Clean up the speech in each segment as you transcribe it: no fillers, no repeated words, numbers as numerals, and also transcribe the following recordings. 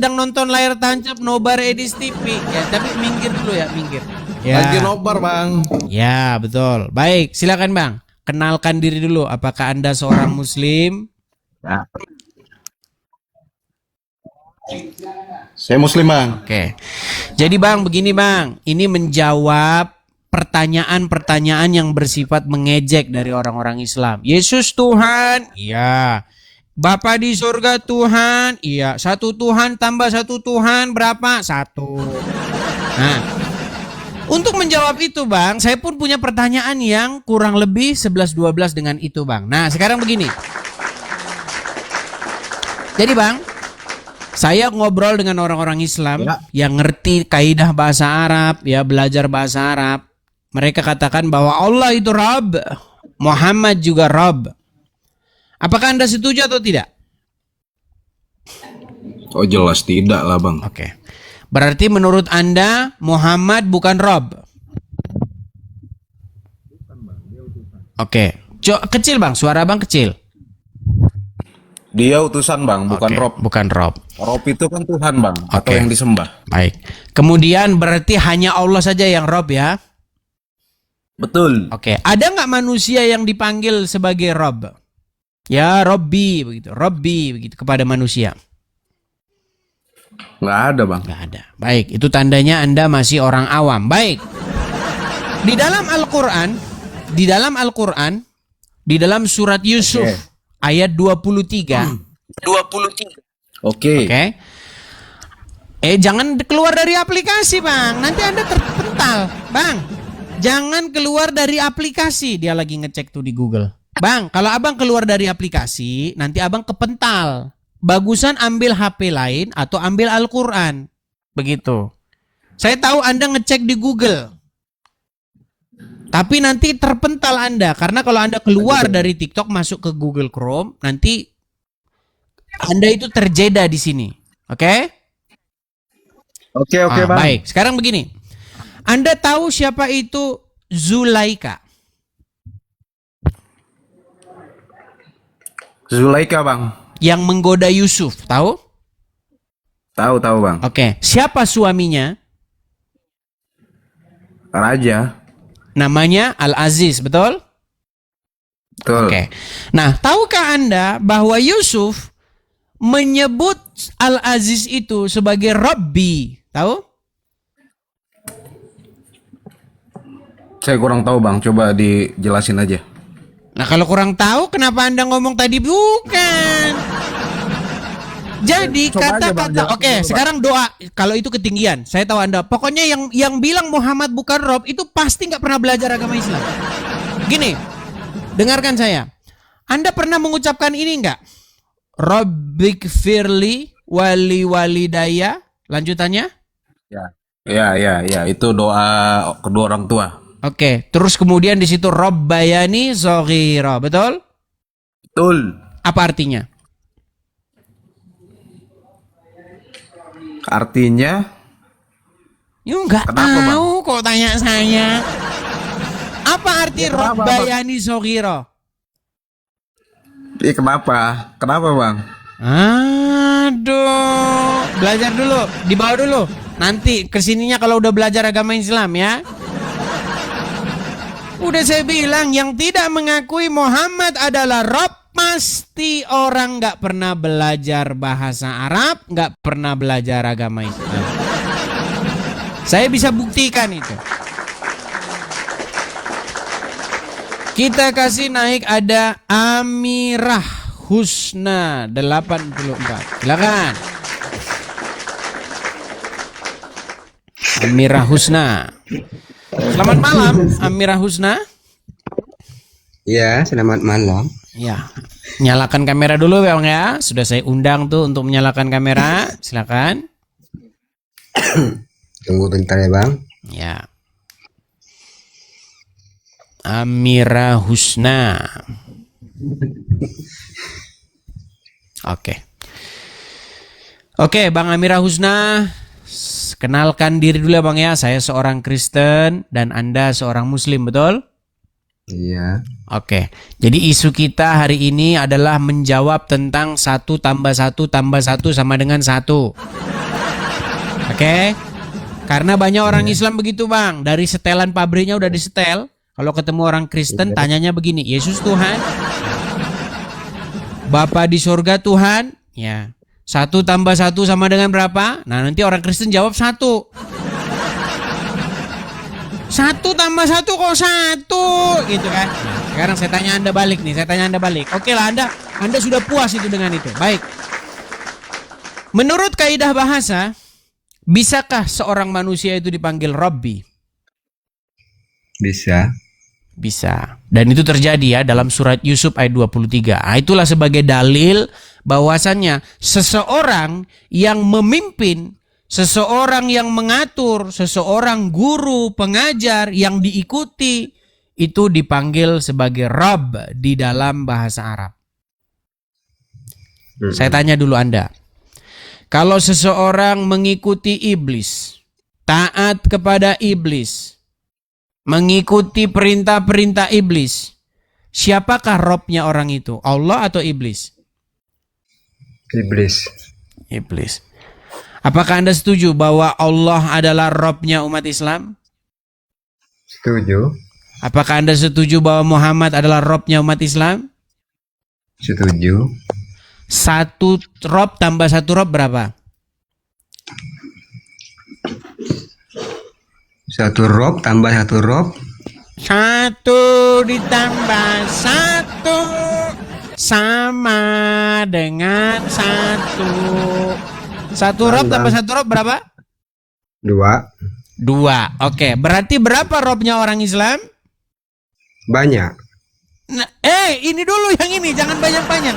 sedang nonton layar tancap Nobar Edis TV ya, tapi minggir dulu ya, minggir. Ya. Lagi nobar bang. Ya betul. Baik, silakan bang. Kenalkan diri dulu. Apakah Anda seorang Muslim? Ya. Saya Muslim bang. Oke. Jadi bang, begini bang. Ini menjawab pertanyaan-pertanyaan yang bersifat mengejek dari orang-orang Islam. Yesus Tuhan? Iya. Bapa di surga Tuhan? Iya. Satu Tuhan tambah satu Tuhan berapa? Satu. Nah, untuk menjawab itu bang, saya pun punya pertanyaan yang kurang lebih 11-12 dengan itu bang. Nah, sekarang begini. Jadi bang, saya ngobrol dengan orang-orang Islam yang ngerti kaidah bahasa Arab, ya belajar bahasa Arab. Mereka katakan bahwa Allah itu Rabb, Muhammad juga Rabb. Apakah Anda setuju atau tidak? Oh jelas tidak lah bang. Oke. Berarti menurut Anda Muhammad bukan Rabb? Oke. Kecil bang, suara bang kecil. Dia utusan bang, bukan Rob. Bukan Rob. Rob itu kan Tuhan bang, atau yang disembah. Baik. Kemudian berarti hanya Allah saja yang Rob ya? Betul. Oke. Ada nggak manusia yang dipanggil sebagai Rob? Ya Robbi begitu, Robbi begitu kepada manusia. Nggak ada bang. Nggak ada. Baik, itu tandanya Anda masih orang awam. Baik. Di dalam Al-Quran, di dalam surat Yusuf ayat 23. 23. Oke. Jangan keluar dari aplikasi bang, nanti Anda terpental. Bang, jangan keluar dari aplikasi. Dia lagi ngecek tuh di Google. Bang, kalau abang keluar dari aplikasi, nanti abang kepental. Bagusan ambil HP lain atau ambil Al-Quran. Begitu. Saya tahu Anda ngecek di Google. Tapi nanti terpental Anda. Karena kalau Anda keluar dari TikTok masuk ke Google Chrome, nanti Anda itu terjeda di sini. Oke? Oke bang. Baik, sekarang begini. Anda tahu siapa itu Zulaika? Zulaika bang. Yang menggoda Yusuf, tahu? Tahu bang. Oke, siapa suaminya? Raja. Namanya Al-Aziz, betul? Betul. Oke. Nah, tahukah Anda bahwa Yusuf menyebut Al-Aziz itu sebagai Rabbi? Tahu? Saya kurang tahu bang, coba dijelasin aja. Nah, kalau kurang tahu kenapa Anda ngomong tadi bukan? Jadi kata-kata, sekarang doa. Kalau itu ketinggian, saya tahu Anda. Pokoknya yang bilang Muhammad bukan Rob itu pasti nggak pernah belajar agama Islam. Gini, dengarkan saya. Anda pernah mengucapkan ini nggak? Rabbik firli wali walidaya. Lanjutannya? Ya. Itu doa kedua orang tua. Oke. Terus kemudian di situ Rabbayani shaghira, betul? Betul. Apa artinya? Artinya? Yuk nggak tahu kok tanya saya. Apa arti Rabbayani shaghira? Kenapa? Kenapa bang? Aduh, belajar dulu, dibawa dulu. Nanti kesininya kalau udah belajar agama Islam ya. Udah saya bilang yang tidak mengakui Muhammad adalah Rabb pasti orang nggak pernah belajar bahasa Arab, nggak pernah belajar agama Islam. Saya bisa buktikan itu. Kita kasih naik ada Amirah Husna 84. Silakan. Amirah Husna. Selamat malam, Amirah Husna. Ya, selamat malam. Ya, nyalakan kamera dulu bang ya. Sudah saya undang tuh untuk menyalakan kamera. Silakan. Tunggu bentar ya bang. Ya. Amirah Husna. Oke, Bang Amirah Husna. Kenalkan diri dulu ya bang ya. Saya seorang Kristen dan Anda seorang Muslim, betul? Iya. Oke, jadi isu kita hari ini adalah menjawab tentang 1 tambah 1 tambah 1 sama dengan 1. Oke, karena banyak orang Islam begitu bang, dari setelan pabriknya udah disetel. Kalau ketemu orang Kristen tanyanya begini, Yesus Tuhan? Bapa di surga Tuhan? Ya, 1 tambah 1 sama dengan berapa? Nah nanti orang Kristen jawab 1. 1 tambah 1 kok 1 gitu kan. Nah, sekarang saya tanya Anda balik nih, Oke lah Anda sudah puas itu dengan itu. Baik. Menurut kaidah bahasa, bisakah seorang manusia itu dipanggil Rabbi? Bisa. Bisa. Dan itu terjadi ya dalam surat Yusuf ayat 23. Nah, itulah sebagai dalil bahwasannya seseorang yang memimpin, seseorang yang mengatur, seseorang guru, pengajar yang diikuti itu dipanggil sebagai Rabb di dalam bahasa Arab. Saya tanya dulu Anda. Kalau seseorang mengikuti iblis, taat kepada iblis, mengikuti perintah-perintah iblis, siapakah Robnya orang itu? Allah atau iblis? Iblis. Iblis. Apakah Anda setuju bahwa Allah adalah Robnya umat Islam? Setuju. Apakah Anda setuju bahwa Muhammad adalah Robnya umat Islam? Setuju. 1 Rob tambah 1 Rob berapa? 1 Rob tambah 1 Rob. 1 ditambah 1 sama dengan 1. 1 Rob tambah 1 Rob berapa? 2. 2. Oke, berarti berapa Robnya orang Islam? Banyak. Nah, ini dulu yang ini, jangan banyak-banyak.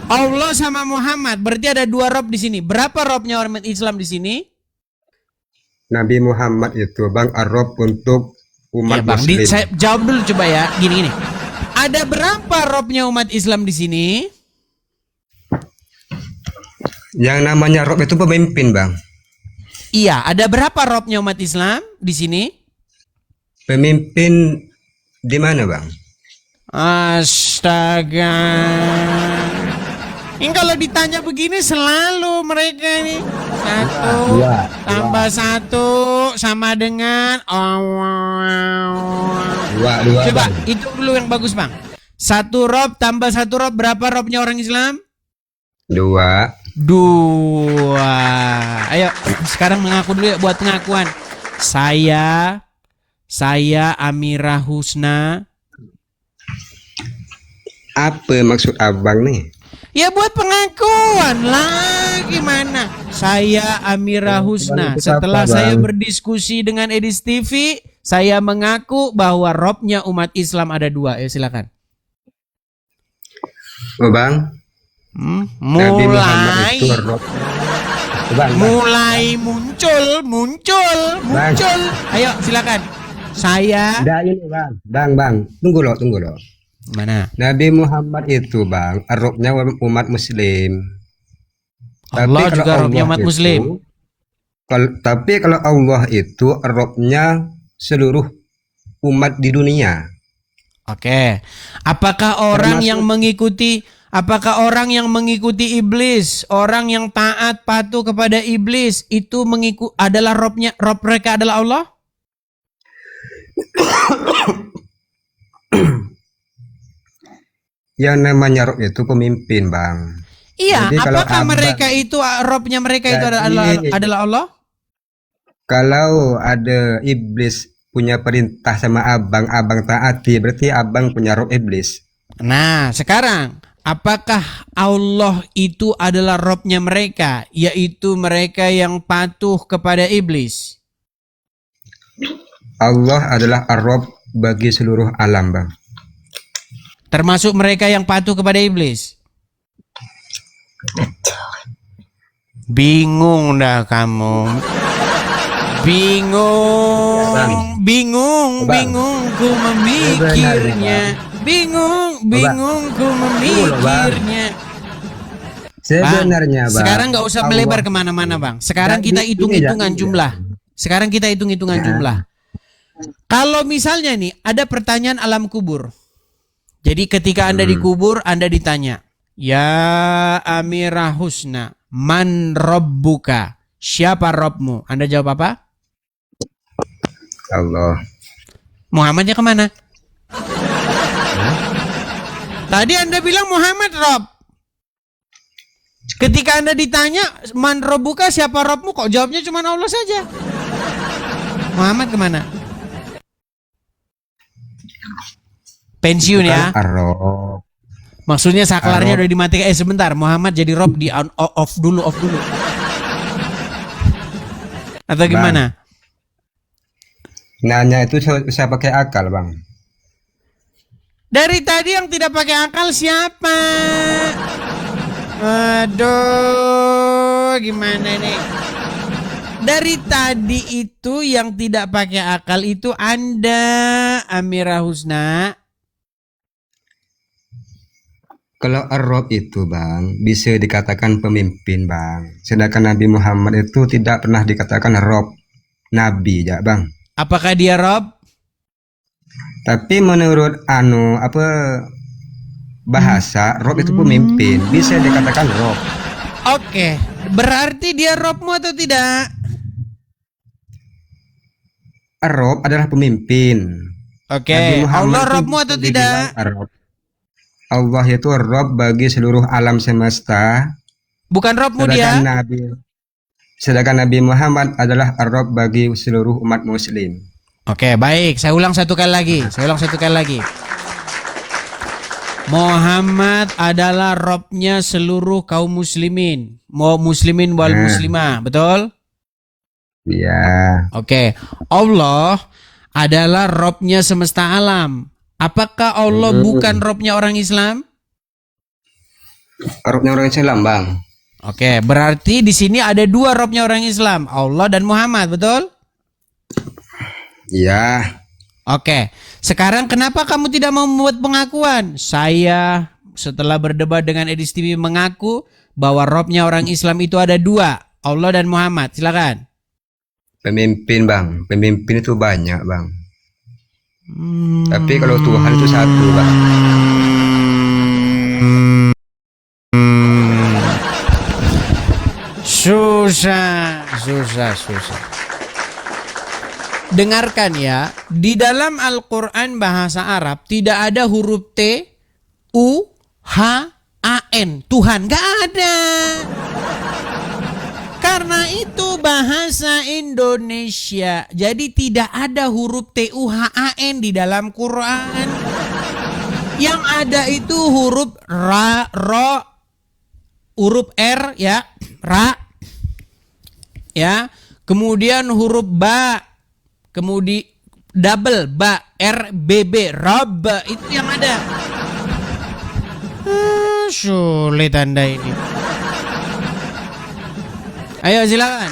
Allah sama Muhammad, berarti ada 2 Rob di sini. Berapa Robnya orang Islam di sini? Nabi Muhammad itu Bang Rob untuk umat Ya, Bang, Muslim. saya jawab dulu coba ya. Gini. Ada berapa Robnya umat Islam di sini? Yang namanya Rob itu pemimpin, Bang. Iya, ada berapa Robnya umat Islam di sini? Pemimpin di mana, Bang? Astaga. Ini kalau ditanya begini selalu mereka ini 1 tambah 1 sama dengan 2. Coba Bang. itu dulu yang bagus bang. 1 Rob tambah 1 Rob berapa Robnya orang Islam? 2. 2. Ayo sekarang mengaku dulu ya buat pengakuan. Saya Amirah Husna. Apa maksud abang nih? Ya buat pengakuan lah gimana? Saya Amirah Husna. Setelah saya berdiskusi dengan Edis TV, saya mengaku bahwa Robnya umat Islam ada 2. Ya silakan. Oh, Bang. Nabi Muhammad itu Mulai Rob. Bang. mulai muncul. Ayo silakan. Saya Dah ini, Bang. Bang. Tunggu loh. mana? Nabi Muhammad itu, Bang, Robnya umat Muslim. Allah Tapi juga kalau Robnya Allah umat itu- Muslim. Tapi kalau Allah itu Robnya seluruh umat di dunia. Oke. Apakah orang Termasuk- yang mengikuti iblis, orang yang taat patuh kepada iblis itu adalah Rob mereka adalah Allah? Yang namanya Rob itu pemimpin, Bang. Iya, Jadi kalau apakah abang- mereka itu Robnya mereka itu Jadi- adalah Allah? Kalau ada iblis punya perintah sama abang taati, berarti abang punya Rob iblis. Nah, sekarang apakah Allah itu adalah Robnya mereka, yaitu mereka yang patuh kepada iblis? Allah adalah Ar-Rob bagi seluruh alam, Bang. Termasuk mereka yang patuh kepada iblis? Bingung dah kamu. Bingung ku memikirnya. Bingung ku memikirnya. Sebenarnya, Bang. Sekarang nggak usah Allah- melebar kemana-mana, Bang. Sekarang kita Dan hitung-hitungan ini- jumlah. Sekarang kita hitung-hitungan jumlah. Kalau misalnya nih ada pertanyaan alam kubur. Jadi ketika Anda dikubur, Anda ditanya, "Ya Amirah Husna, man rabbuka?" Siapa Robmu? Anda jawab apa? Allah. Muhammadnya kemana? Tadi Anda bilang Muhammad Rob. Ketika Anda ditanya, "Man rabbuka?" Siapa Robmu? Kok jawabnya cuma Allah saja? Muhammad kemana? Pensiun ya. Ar-Rob. Maksudnya saklarnya Rob. udah dimatikan. Sebentar, Muhammad jadi Rob di off dulu. Atau gimana? Nanya itu saya pakai akal, Bang. Dari tadi yang tidak pakai akal siapa? Aduh, gimana nih? Dari tadi itu yang tidak pakai akal itu Anda, Amirah Husna. Kalau Ar-Rob itu, Bang, bisa dikatakan pemimpin, Bang. Sedangkan Nabi Muhammad itu tidak pernah dikatakan Rob. Nabi, ya, Bang. Apakah dia Rob? Tapi menurut bahasa, Rob itu pemimpin. Bisa dikatakan Rob. Oke, berarti dia Robmu atau tidak? Ar-Rob adalah pemimpin. Oke, Nabi Muhammad Allah itu Robmu atau dibilang tidak? Ar-Rob. Allah itu Rob bagi seluruh alam semesta. Bukan Robmu dia? Sedangkan Nabi Muhammad adalah Ar-Rob bagi seluruh umat muslim. Oke, baik. Saya ulang satu kali lagi. Muhammad adalah Robnya seluruh kaum muslimin. Mau muslimin wal muslimah, betul? Iya. Oke. Allah adalah Robnya semesta alam. Apakah Allah bukan Robnya orang Islam? Robnya orang Islam, Bang. Oke, berarti di sini ada dua Robnya orang Islam, Allah dan Muhammad, betul? Iya. Oke, sekarang kenapa kamu tidak mau membuat pengakuan? Saya setelah berdebat dengan Edis TV mengaku bahwa Robnya orang Islam itu ada dua, Allah dan Muhammad. Silakan. Pemimpin, Bang. Pemimpin itu banyak, Bang. Tapi kalau Tuhan itu satu, Bang. Susah. Dengarkan ya, di dalam Al-Quran bahasa Arab tidak ada huruf T, U, H, A, N. Tuhan gak ada. Karena itu bahasa Indonesia. Jadi tidak ada huruf T, U, H, A, N di dalam Quran. Yang ada itu huruf ra, ro, huruf R ya, ra. Ya, kemudian huruf ba, kemudian double ba, R, B, B, rob, itu yang ada. Sulit Anda ini. Ayo silakan.